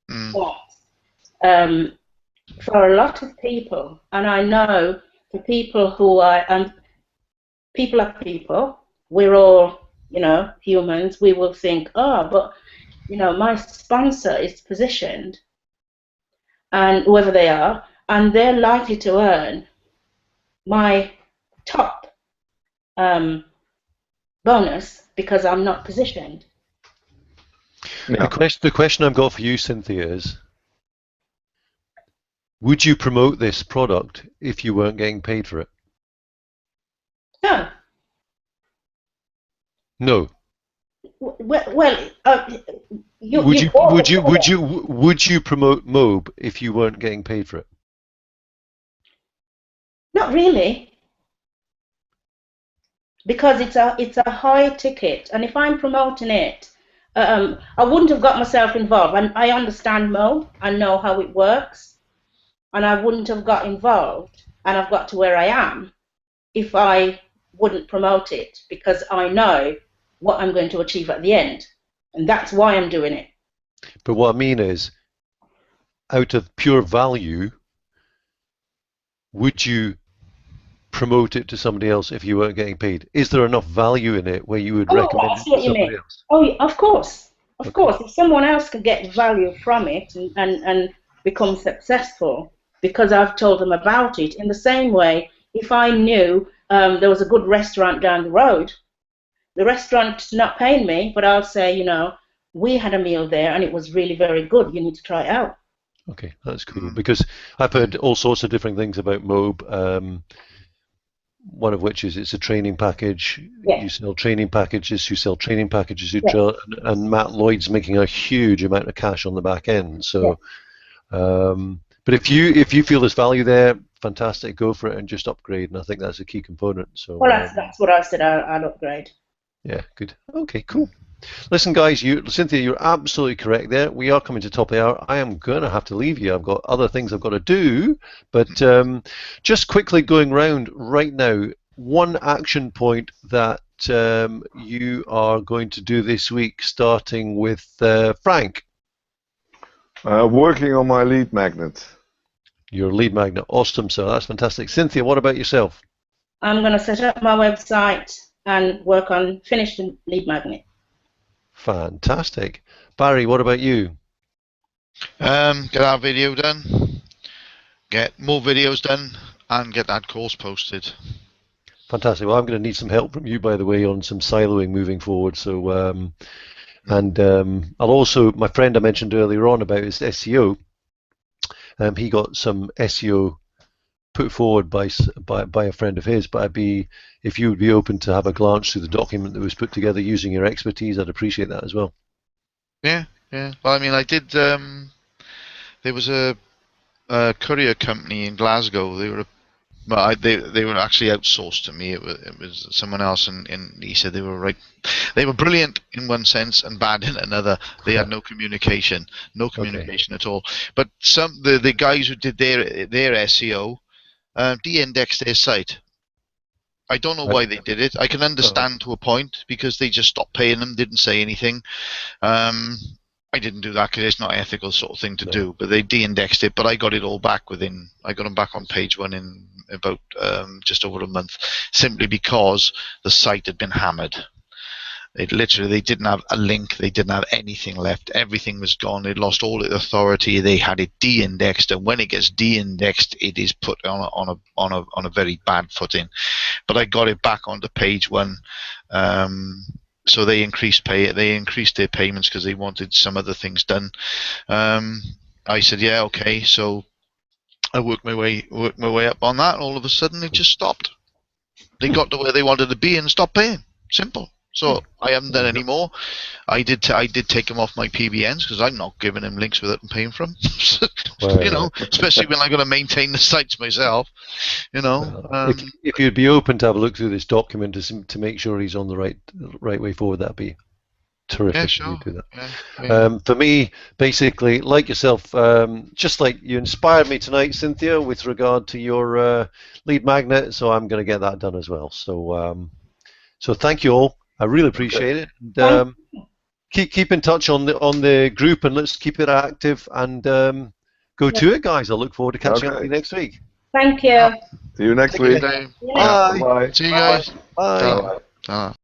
Speaker 2: But for a lot of people, and I know for people who are, people are people, we're all, humans, we will think, oh, but, my sponsor is positioned, and whoever they are, and they're likely to earn my top bonus because I'm not positioned.
Speaker 3: Yeah.
Speaker 1: The question I've got for you, Cynthia, is, would you promote this product if you weren't getting paid for it?
Speaker 2: No.
Speaker 1: No.
Speaker 2: Well,
Speaker 1: would you promote Mobe if you weren't getting paid for it?
Speaker 2: Not really, because it's a high ticket, and if I'm promoting it, I wouldn't have got myself involved. I understand Mo. I know how it works, and I wouldn't have got involved, and I've got to where I am if I wouldn't promote it, because I know what I'm going to achieve at the end, and that's why I'm doing it.
Speaker 1: But what I mean is, out of pure value, would you promote it to somebody else if you weren't getting paid? Is there enough value in it where you would recommend
Speaker 2: I
Speaker 1: it
Speaker 2: see what
Speaker 1: to
Speaker 2: you
Speaker 1: somebody
Speaker 2: mean.
Speaker 1: else?
Speaker 2: Oh, of course, of
Speaker 1: Okay.
Speaker 2: course. If someone else can get value from it and become successful because I've told them about it, in the same way, if I knew there was a good restaurant down the road, the restaurant's not paying me, but I'll say, you know, we had a meal there and it was really very good. You need to try it out.
Speaker 1: Okay, that's cool, because I've heard all sorts of different things about Mobe. One of which is it's a training package.
Speaker 2: Yeah.
Speaker 1: You sell training packages. You sell training packages.
Speaker 2: Yeah.
Speaker 1: And Matt Lloyd's making a huge amount of cash on the back end. So, but if you feel there's value there, fantastic, go for it and just upgrade. And I think that's a key component. So,
Speaker 2: Well, that's what I said. I'll upgrade.
Speaker 1: yeah, good. Okay, cool. Listen, guys, Cynthia, you're absolutely correct there. We are coming to top of the hour. I am going to have to leave you. I've got other things I've got to do. But just quickly going round right now, one action point that you are going to do this week, starting with Frank.
Speaker 3: Working on my lead magnet.
Speaker 1: Your lead magnet. Awesome, sir. That's fantastic. Cynthia, what about yourself?
Speaker 2: I'm going to set up my website and work on finish the lead magnet.
Speaker 1: Fantastic. Barry, what about you?
Speaker 4: Get our video done, get more videos done, and get that course posted.
Speaker 1: Fantastic. Well, I'm going to need some help from you, by the way, on some siloing moving forward. So, I'll also, my friend I mentioned earlier on about his SEO, he got some SEO put forward by a friend of his, but if you would be open to have a glance through the document that was put together using your expertise, I'd appreciate that as well.
Speaker 4: Yeah. Well, I mean, I did. There was a courier company in Glasgow. They were actually outsourced to me. It was someone else, and he said they were right. They were brilliant in one sense and bad in another. They had no communication at all. But the guys who did their SEO de-indexed their site. I don't know why they did it. I can understand to a point, because they just stopped paying them, didn't say anything. I didn't do that because it's not an ethical sort of thing to do. But they de-indexed it. But I got it all back I got them back on page 1 in about just over a month, simply because the site had been hammered. They didn't have a link. They didn't have anything left. Everything was gone. They'd lost all its authority. They had it de-indexed, and when it gets de-indexed, it is put on a very bad footing. But I got it back onto page 1. So they increased their payments because they wanted some other things done. I said, yeah, okay. So I worked my way up on that. And all of a sudden, it just stopped. They got to where they wanted to be and stopped paying. Simple. So I haven't done any more. I did take them off my PBNs because I'm not giving them links without them paying for them. Especially when I'm going to maintain the sites myself.
Speaker 1: If you'd be open to have a look through this document to make sure he's on the right way forward, that'd be terrific.
Speaker 4: Yeah, sure.
Speaker 1: You do that.
Speaker 4: Yeah.
Speaker 1: For me, basically, like yourself, just like you inspired me tonight, Cynthia, with regard to your lead magnet. So I'm going to get that done as well. So thank you all. I really appreciate it. And, keep in touch on the group, and let's keep it active and go to it, guys. I look forward to catching up with you next week.
Speaker 2: Thank you.
Speaker 3: See you next week.
Speaker 4: Bye.
Speaker 3: Bye.
Speaker 4: See you guys.
Speaker 1: Bye.
Speaker 3: Bye.